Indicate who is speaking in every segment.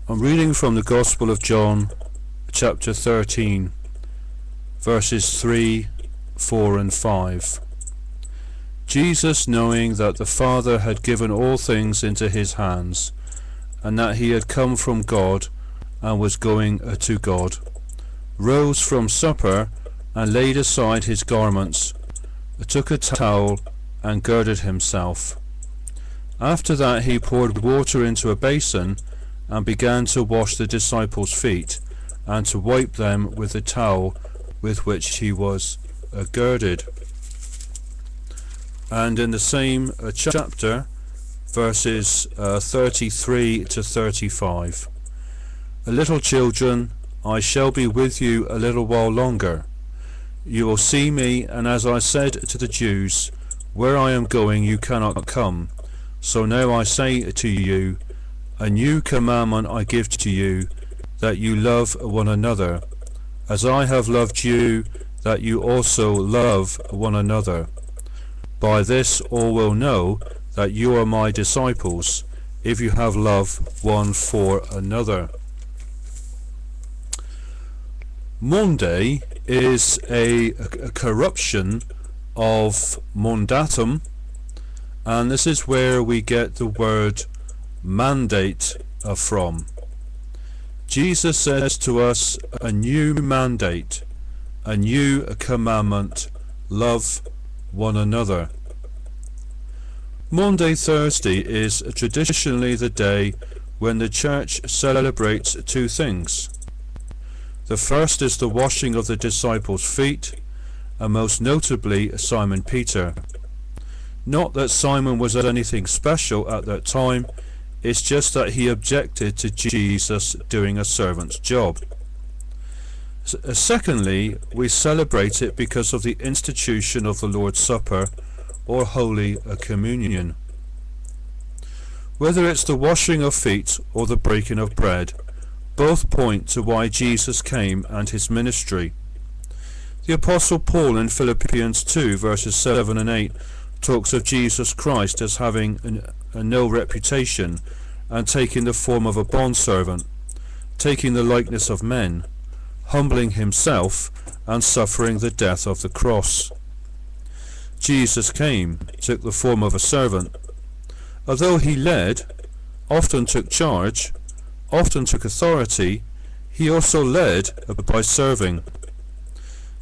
Speaker 1: I'm reading from the Gospel of John, chapter 13, verses 3, 4 and 5. Jesus, knowing that the Father had given all things into his hands, and that he had come from God and was going to God, rose from supper and laid aside his garments, took a towel and girded himself. After that he poured water into a basin and began to wash the disciples' feet and to wipe them with the towel with which he was girded. And in the same chapter, verses 33 to 35. Little children, I shall be with you a little while longer. You will see me, and as I said to the Jews, where I am going you cannot come. So now I say to you, a new commandment I give to you, that you love one another. As I have loved you, that you also love one another. By this all will know that you are my disciples, if you have love one for another. Monday is a corruption of mandatum, and this is where we get the word mandate from. Jesus says to us a new mandate, a new commandment: love one another. Maundy Thursday is traditionally the day when the church celebrates two things. The first is the washing of the disciples' feet, and most notably Simon Peter. Not that Simon was anything special at that time, it's just that he objected to Jesus doing a servant's job. Secondly, we celebrate it because of the institution of the Lord's Supper, or Holy Communion. Whether it's the washing of feet or the breaking of bread, both point to why Jesus came and his ministry. The Apostle Paul in Philippians 2 verses 7 and 8 talks of Jesus Christ as having a no reputation and taking the form of a bondservant, taking the likeness of men, humbling himself and suffering the death of the cross. Jesus came, took the form of a servant. Although he led, often took charge, often took authority, he also led by serving.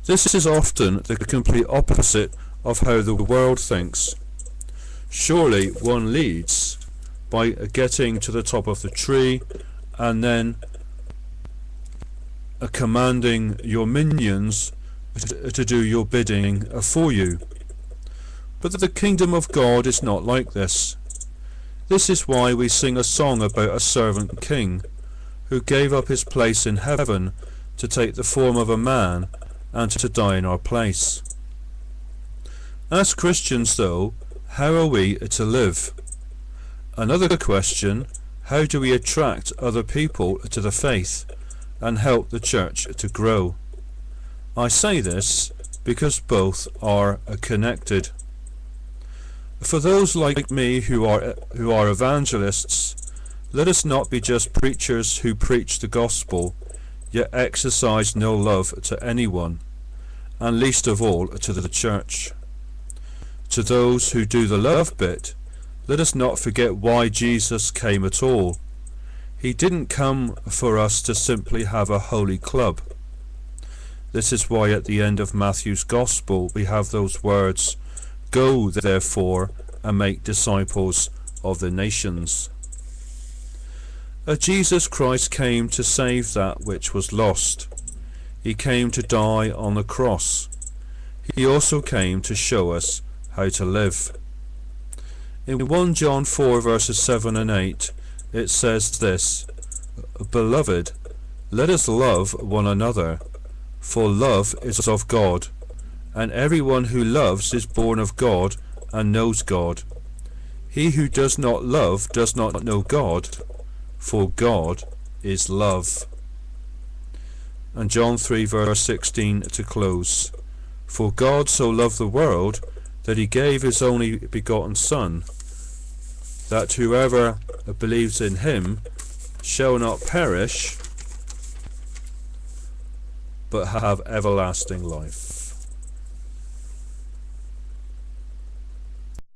Speaker 1: This is often the complete opposite of how the world thinks. Surely one leads by getting to the top of the tree and then commanding your minions to do your bidding for you. But the kingdom of God is not like this. This is why we sing a song about a servant king who gave up his place in heaven to take the form of a man and to die in our place. As Christians, though, how are we to live? Another question, how do we attract other people to the faith and help the church to grow? I say this because both are connected. For those like me who are evangelists, let us not be just preachers who preach the gospel, yet exercise no love to anyone, and least of all to the church. To those who do the love bit, let us not forget why Jesus came at all. He didn't come for us to simply have a holy club. This is why at the end of Matthew's Gospel we have those words, "Go therefore and make disciples of the nations." Jesus Christ came to save that which was lost. He came to die on the cross. He also came to show us how to live. In 1 John 4 verses 7 and 8 it says this, "Beloved, let us love one another, for love is of God, and everyone who loves is born of God and knows God. He who does not love does not know God, for God is love." And John 3 verse 16 to close, "For God so loved the world that he gave his only begotten Son, that whoever believes in him shall not perish, but have everlasting life.